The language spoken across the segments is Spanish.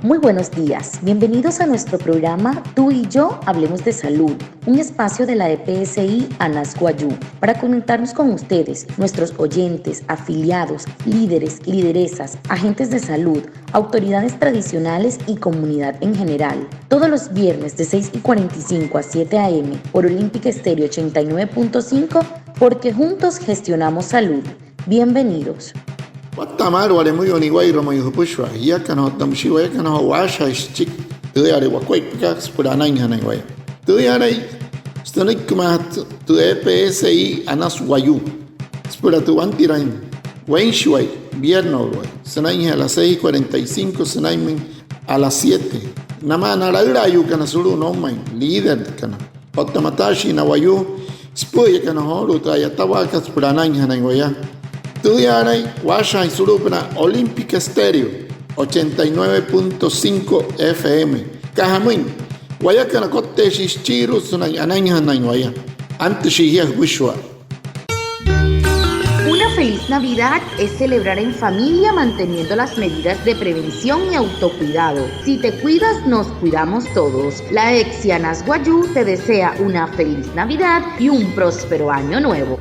Muy buenos días, bienvenidos a nuestro programa Tú y yo hablemos de salud, un espacio de la EPSI ANAS Guayú para conectarnos con ustedes, nuestros oyentes, afiliados, líderes, lideresas, agentes de salud, autoridades tradicionales y comunidad en general. Todos los viernes de 6:45 a 7 a.m. por Olímpica Estéreo 89.5, porque juntos gestionamos salud. Bienvenidos. Watamar wale muy oniguay romayo hupushwa ya kana tamshiwa ya kana washa chik tuyare wakwai pikas purana inhanay tuyare stanik kumat tu EPSI ANAS Guayú spura tu antirain wenshway vierno sanay a las 6:45 sanay a las 7 nama narayrayu kana suru no main líder kana otamatashi na Guayú spuya kana horu tayatawakas purana inhanay Tudianay, Washa y Surupna, Olímpica Estéreo, 89.5 FM. Cajamuin, Guayacana Cote Chiru, Sunay Anañanay, Guaya. Antes Shihia Wishwa. Una feliz Navidad es celebrar en familia manteniendo las medidas de prevención y autocuidado. Si te cuidas, nos cuidamos todos. La EPSI ANAS Guayú te desea una feliz Navidad y un próspero año nuevo.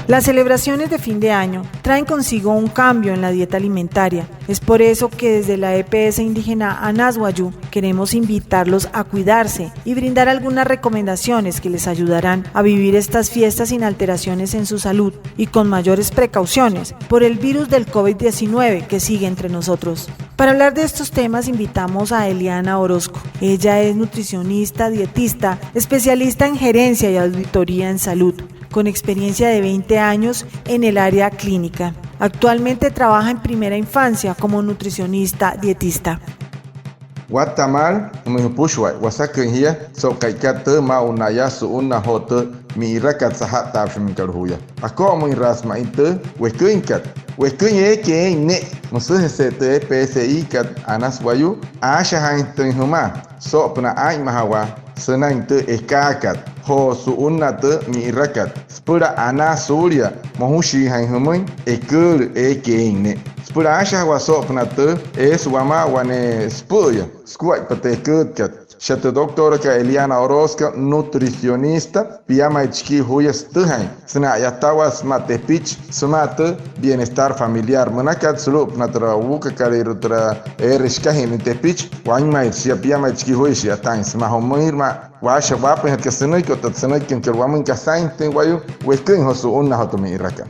Las celebraciones de fin de año traen consigo un cambio en la dieta alimentaria. Es por eso que desde la EPS indígena ANAS Guayú queremos invitarlos a cuidarse y brindar algunas recomendaciones que les ayudarán a vivir estas fiestas sin alteraciones en su salud y con mayores precauciones por el virus del COVID-19 que sigue entre nosotros. Para hablar de estos temas invitamos a Eliana Orozco. Ella es nutricionista, dietista, especialista en gerencia y auditoría en salud, con experiencia de 20 años en el área clínica. Actualmente trabaja en primera infancia como nutricionista dietista. Guatemala, Pushway, Wasakia, so Kaikata, Maunaya, Suuna Hotel, Mirakat Sahat Tafimikaruya. A common rasma inter, Wekinkat, Wekinye, Ne, Musse, PSI Kat ANAS Guayú, Asha Hainton Huma, Sopna Ai Mahawa, Senainte Ekakat. Ho suuna te mi rakat spura ana surya mohushi hain humun ekur ekene spura asha wasopna te es wama wane spuya squat pate kat Shata doctora ka Eliana Orozco, nutricionista, piama ichki huyas tuhain. Sna yatawas mate pitch, sumate bienestar familiar. Manakat sulup natra wuka kalirutra erishkahin te pitch, wangma ichia piama ichki huyas yatain. Sma homirma washa wapen hat kasanay ko tatsanay kin kerwamin kasain ten wayu, wekin hosu unna hotomi iraka.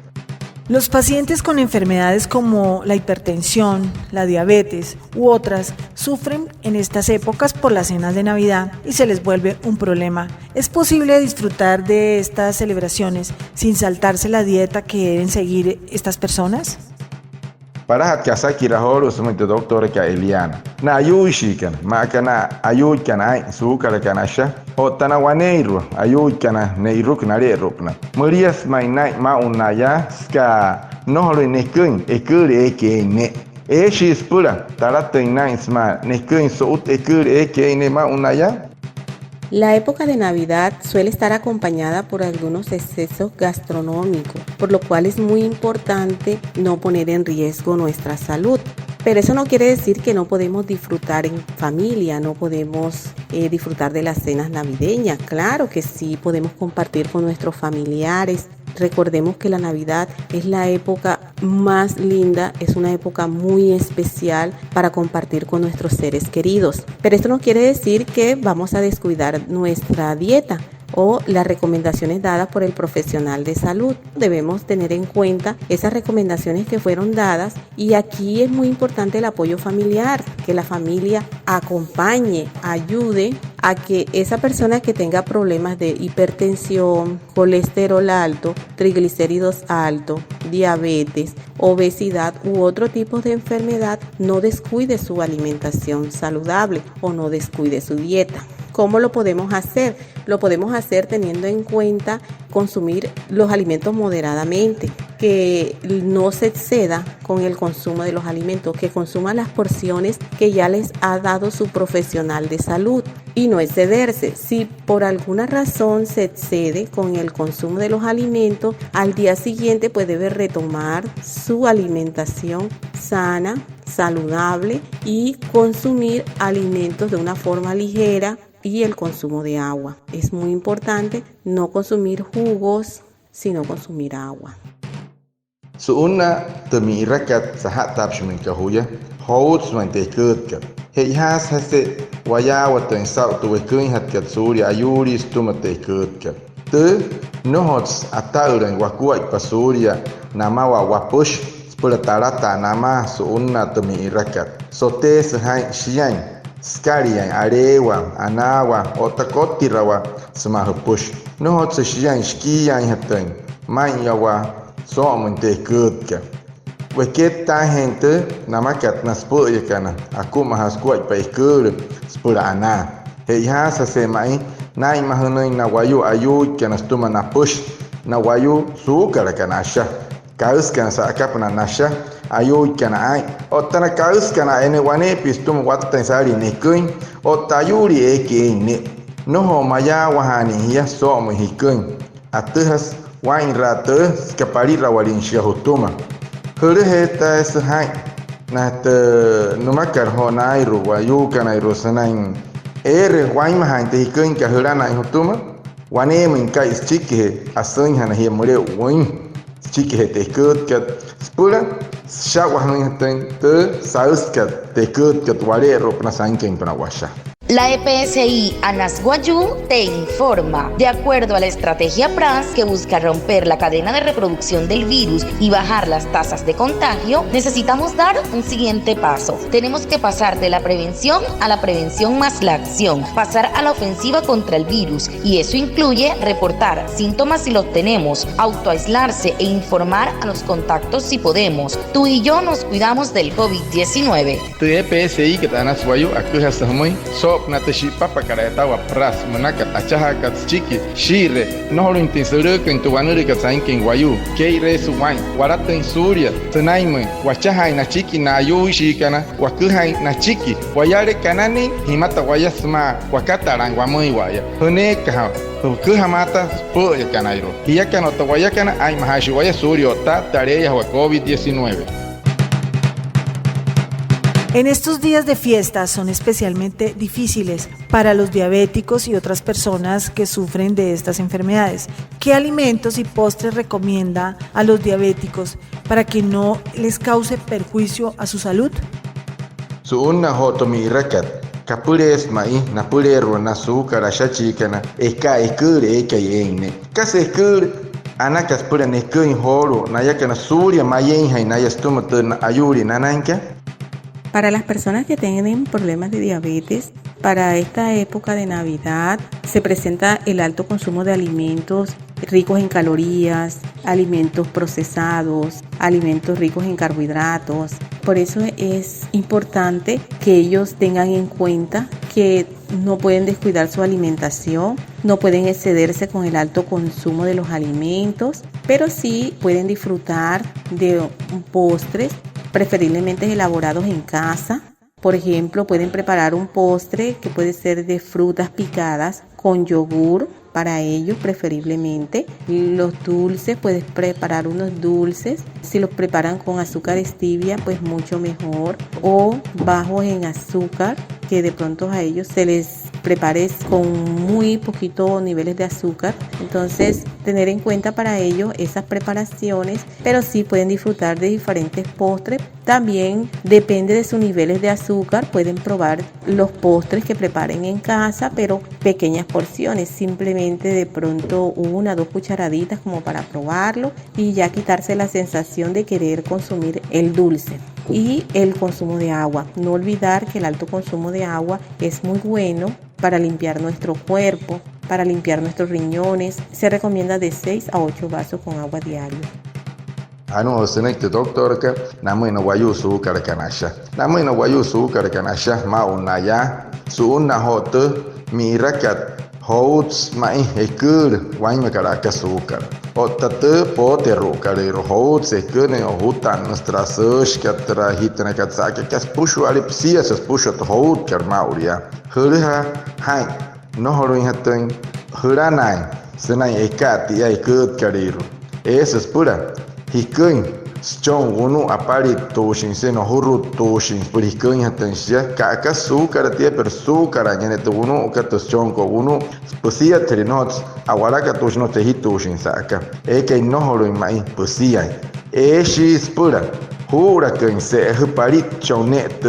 Los pacientes con enfermedades como la hipertensión, la diabetes u otras sufren en estas épocas por las cenas de Navidad y se les vuelve un problema. ¿Es posible disfrutar de estas celebraciones sin saltarse la dieta que deben seguir estas personas? Para que asaki rahoro sumite doctora ka Eliana. Na ayushi kan, makana ayuy kana suka kanasha. Hotana waneiro ayuy kana neiruk nare ropna. Murias mainai ma unaya ska nohlo nekun ekure ekene. Eshi spura taraten naisma nekun sout ekure ekene ma unaya. La época de Navidad suele estar acompañada por algunos excesos gastronómicos, por lo cual es muy importante no poner en riesgo nuestra salud. Pero eso no quiere decir que no podemos disfrutar en familia, no podemos disfrutar de las cenas navideñas. Claro que sí, podemos compartir con nuestros familiares. Recordemos que la Navidad es la época más linda, es una época muy especial para compartir con nuestros seres queridos. Pero esto no quiere decir que vamos a descuidar nuestra dieta o las recomendaciones dadas por el profesional de salud. Debemos tener en cuenta esas recomendaciones que fueron dadas y aquí es muy importante el apoyo familiar, que la familia acompañe, ayude a que esa persona que tenga problemas de hipertensión, colesterol alto, triglicéridos altos, diabetes, obesidad u otro tipo de enfermedad no descuide su alimentación saludable o no descuide su dieta. ¿Cómo lo podemos hacer? Lo podemos hacer teniendo en cuenta consumir los alimentos moderadamente, que no se exceda con el consumo de los alimentos, que consuma las porciones que ya les ha dado su profesional de salud y no excederse. Si por alguna razón se excede con el consumo de los alimentos, al día siguiente pues debe retomar su alimentación sana, saludable y consumir alimentos de una forma ligera y el consumo de agua. Es muy importante no consumir jugos, sino consumir agua. Suuna temi rakat sahat tapshmin kahuya holds man te kudka he has it waya wat en sau tu kuin hat kat suri ayuri stumate kudka te no hots atauren wakuai pasuria namawa wapush spulatarata nama suuna temi rakat sote sahai shian skarian arewa anawa otakotirawa smahupush no hots shian skian haten man yawa so mente kudka weket ta gente namakat naspo yakana aku mahas kuat pa ikur spura ana he hasa semai nai mahunai na wayu ayu kana stuma na push na wayu sukar kana sha kaus kana sa akapna nasha ayu kana ai otana kaus kana ene wane pistum watta sari ne kuin otayuri eke ne no ho maya wahani ya so mu hikun atuhas wain rata skapari rawalin syahutuma hore heta esahai nat numakar honai ruwayu kana irosanain wain mahan te hikun ka hurana ihutuma wane min ka ischike asun hana hi mure wain chike te kut kat spula shawahan te sauskat te kut kat wale ropna sanken para washa. La EPSI Anasguayú te informa. De acuerdo a la estrategia PRAS que busca romper la cadena de reproducción del virus y bajar las tasas de contagio, necesitamos dar un siguiente paso. Tenemos que pasar de la prevención a la prevención más la acción, pasar a la ofensiva contra el virus, y eso incluye reportar síntomas si los tenemos, autoaislarse e informar a los contactos si podemos. Tú y yo nos cuidamos del COVID-19. Tu EPSI que Anasguayú akuha sahmoi natashi papa kareta wa pras manaka achaha kat chiki shire no lo intensuru que tu wanuri ka sain ken wayu ke resu wain warata suria tunaime wachaha na chiki na yu shikana wakuhai na chiki wayare kanani himata wayasma wakata rangwa moi waya hone ka kuhamata po yakanairo yakano to wayakana ai mahashi waya surio ta tarea wa COVID-19. En estos días de fiesta son especialmente difíciles para los diabéticos y otras personas que sufren de estas enfermedades. ¿Qué alimentos y postres recomienda a los diabéticos para que no les cause perjuicio a su salud? Suuna hotomi rakat kapures mai napulero na azúcar ashachikana eka ekure ekayene kase ekure anakas pura nekin horo nayakana suria mayenha nayastumata na ayuri nananka. Para las personas que tienen problemas de diabetes, para esta época de Navidad se presenta el alto consumo de alimentos ricos en calorías, alimentos procesados, alimentos ricos en carbohidratos. Por eso es importante que ellos tengan en cuenta que no pueden descuidar su alimentación, no pueden excederse con el alto consumo de los alimentos, pero sí pueden disfrutar de postres preferiblemente elaborados en casa. Por ejemplo, pueden preparar un postre que puede ser de frutas picadas con yogur, para ellos preferiblemente. Los dulces, puedes preparar unos dulces. Si los preparan con azúcar stevia, pues mucho mejor. O bajos en azúcar, que de pronto a ellos se les prepare con muy poquito niveles de azúcar. Entonces, tener en cuenta para ellos esas preparaciones, pero sí pueden disfrutar de diferentes postres. También depende de sus niveles de azúcar, pueden probar los postres que preparen en casa, pero pequeñas porciones, simplemente de pronto 1 o 2 cucharaditas como para probarlo y ya quitarse la sensación de querer consumir el dulce. Y el consumo de agua, no olvidar que el alto consumo de agua es muy bueno para limpiar nuestro cuerpo, para limpiar nuestros riñones. Se recomienda de 6 a 8 vasos con agua diario. Anu senekte doktor ka namu na wayu su karkanasha namu na wayu su karkanasha ma unaya su unna hotu mi rakat Houts mai ekur wain makaraka azúcar. O tatu pote rucarero houts ekune o hutan nuestra sush katra hitna katsaka kas pushu alipsia sas pushu to hout karmauria. Hurha hai no horuin hatun huranai senai ekati ai kut karero. Eso es pura. Hikun Stone unu apari toshin se no huru toshin por hikun hatansia ka azúcar tie per azúcar anyane to unu ka to stone ko unu posia trinots awara ka toshin te hitoshin saka e ke no horo mai posia e shi spura hura kan se hupari chonet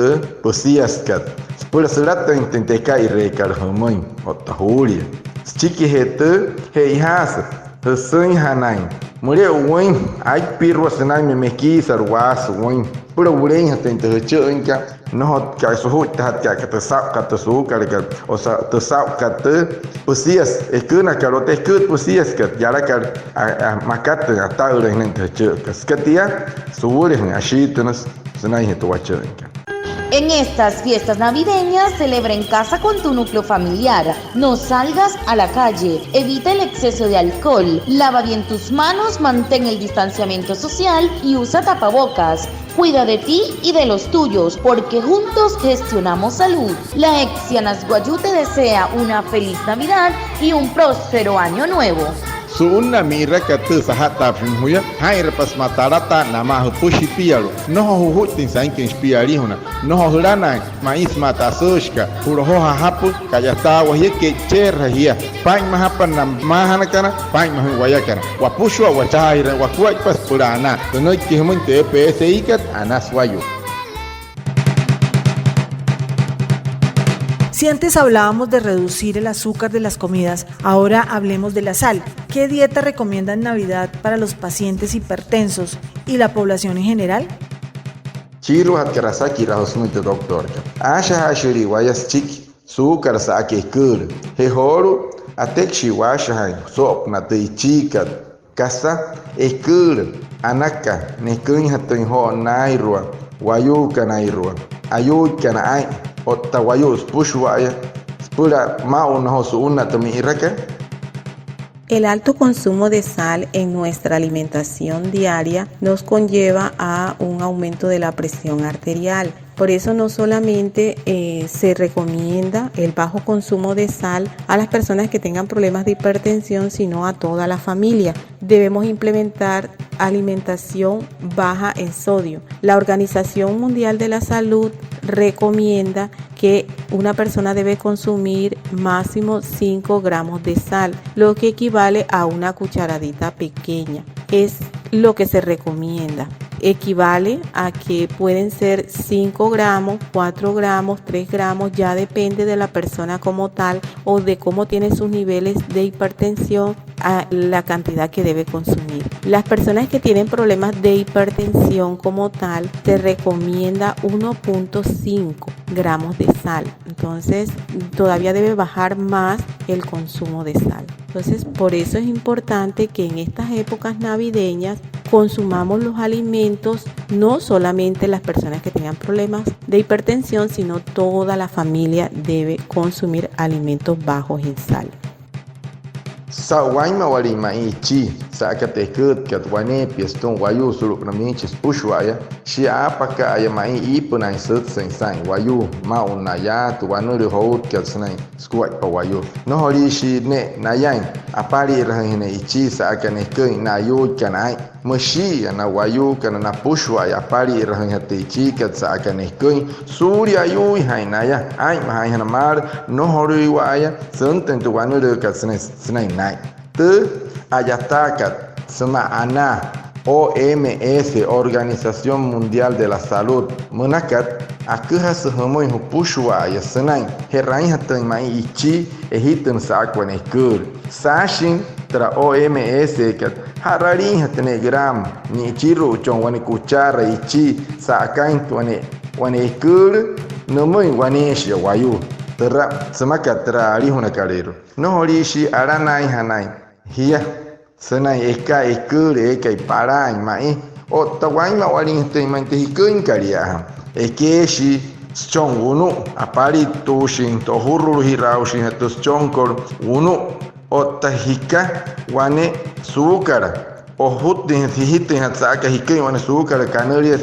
posia skat spura serata intente kai rekar homoi otahuria chiki hete hei has Hussein Hanai Mulher uin ai pirro senai me meki sarwas uin pura ulen hatente hechunka no ka suhu tat ka tesap ka tesu ka o sa tesap ka te pusias ekuna karote kut pusias ka yara ka makat ata ulen nente hechuka skatia suuren ashitunas senai hetuachunka. En estas fiestas navideñas, celebra en casa con tu núcleo familiar. No salgas a la calle. Evita el exceso de alcohol. Lava bien tus manos, mantén el distanciamiento social y usa tapabocas. Cuida de ti y de los tuyos, porque juntos gestionamos salud. La Exia Anasguayú te desea una feliz Navidad y un próspero año nuevo. Suuna mira katu sahata primhuya hai repas matarata nama pushi pialo no huhutin sankin spiari huna no hulana mais mata sushka huroho hapu kayata wahike cherra hia pai mahapan mahana kana pai mahwayakana wapushwa wachaira wakwai pas purana no kihmunte PSI kat Anasguayú. Si antes hablábamos de reducir el azúcar de las comidas, ahora hablemos de la sal. ¿Qué dieta recomienda en Navidad para los pacientes hipertensos y la población en general? Chiru hatkarasaki rahosmite doctor. Asha hashiri wayas chik sukar sake kur. Hehoru atek shiwasha hai sop na te chikat. Kasa ekur anaka nekun hatun ho nairua wayuka nairua. Ayuka na ai Ottawayus pushwaya spura mauna una tomiraka. El alto consumo de sal en nuestra alimentación diaria nos conlleva a un aumento de la presión arterial. Por eso no solamente se recomienda el bajo consumo de sal a las personas que tengan problemas de hipertensión, sino a toda la familia. Debemos implementar alimentación baja en sodio. La Organización Mundial de la Salud recomienda que una persona debe consumir máximo 5 gramos de sal, lo que equivale a una cucharadita pequeña. Es lo que se recomienda. Equivale a que pueden ser 5 gramos, 4 gramos, 3 gramos, ya depende de la persona como tal o de cómo tiene sus niveles de hipertensión a la cantidad que debe consumir. Las personas que tienen problemas de hipertensión como tal, se recomienda 1.5 gramos de sal. Entonces, todavía debe bajar más el consumo de sal. Entonces, por eso es importante que en estas épocas navideñas consumamos los alimentos, no solamente las personas que tengan problemas de hipertensión, sino toda la familia debe consumir alimentos bajos en sal. Sawaima walima ichi sakate kut katwane pieston wayu suluk namichis pushwaya shi apaka ayamai ipunai sut sensai wayu maunaya tuwanuri hout katsnai skuat pa wayu no hori shi ne nayan apari rahine ichi sakane kai nayu kanai mashi na wayu kana na pushwaya apari rahate ichi kat sakane kai surya yu hainaya ai mahayana mar no hori waya sunten tuwanuri katsnai Te ayatakat sama ana OMS Organización Mundial de la Salud menakat akuha sehomoy hupushwa ya senai herain hatan mai ichi ehitun sakwane kur sashin tra OMS kat hararin hatane gram ni chiru chong wane kuchara ichi sakain wane kur nomoy wane shi wayu tera semakat tra rihuna kalero no horishi aranai hanai Hia senai eka ekure eka parai mai o tawai ma walin te man te hikun karia ekeshi chong unu apari tushin to hurru hiraushin tus chongkor unu otahika wane sukara o hutin hitin hatsaka hikai wane sukara kanaria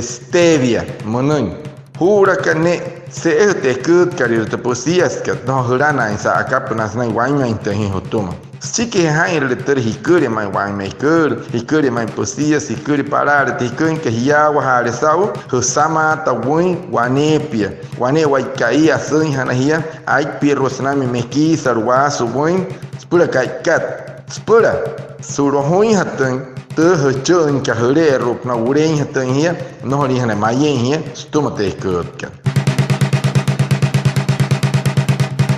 stevia monun hura kane se te kut karir te posias ka no hurana isa akapanas na waima interhi hotuma Sticky hain letter hikuri mai wang maker, hikuri mai posias, hikuri parar, hikuri que hiawa haresau, husama tawin wanepia, wane waikai asun hanahia, ai pirosnami meki sarwasu win, spura kaikat, spura, surohuin hatan, te hachun kahore rup na urein hatan hia, no hana mayen hia, stomate kurka.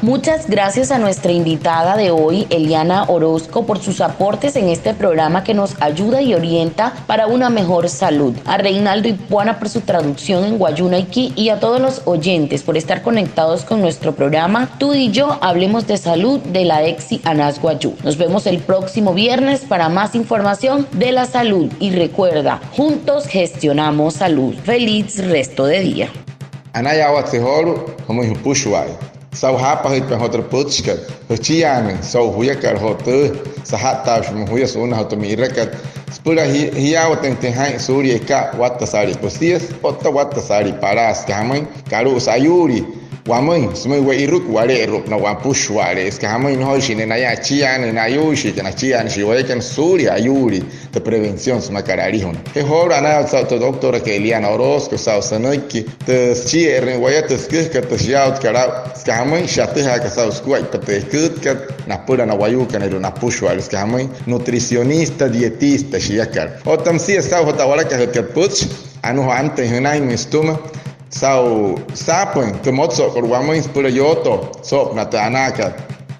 Muchas gracias a nuestra invitada de hoy, Eliana Orozco, por sus aportes en este programa que nos ayuda y orienta para una mejor salud. A Reinaldo Ipuana por su traducción en Guayunaiki y a todos los oyentes por estar conectados con nuestro programa Tú y yo hablemos de salud de la EXI Anas Guayú. Nos vemos el próximo viernes para más información de la salud y recuerda, juntos gestionamos salud. Feliz resto de día. Anaya Watsehoro, como Pushwai. Sau hapa hit pe hotor putskat huchian sau huyakar hotor sahata shmu huya suna hotor mirakat spura hiaw teng hai suri ka watasari posias otta watasari paras kamai karu sayuri wamai smai wa iruk wale rup na wa pushwale skamai no shine na ya chian na yushi na chian shi wa kan suri ayuri de prevención smakararihon he hora na sa to doctora que Eliana Orozco sa sanoiki te chier wa ya te skka te jaut kara skamai shateha ka sa skwai te kut na pura na wayuka na pushwale skamai nutricionista dietista shiakar o tamsi sa hota wala ka puts anu ante hunai mistuma sau sapun te motso por wamo inspira yoto sop na tanaka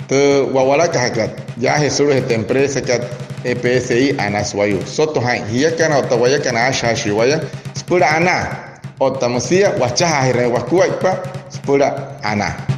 te wawala kahakat ya jesuru esta empresa kat EPSI Anas Guayú soto hai hiakana otawaya kana asha shiwaya spura ana otamusia wachaha hire wakuaipa spura ana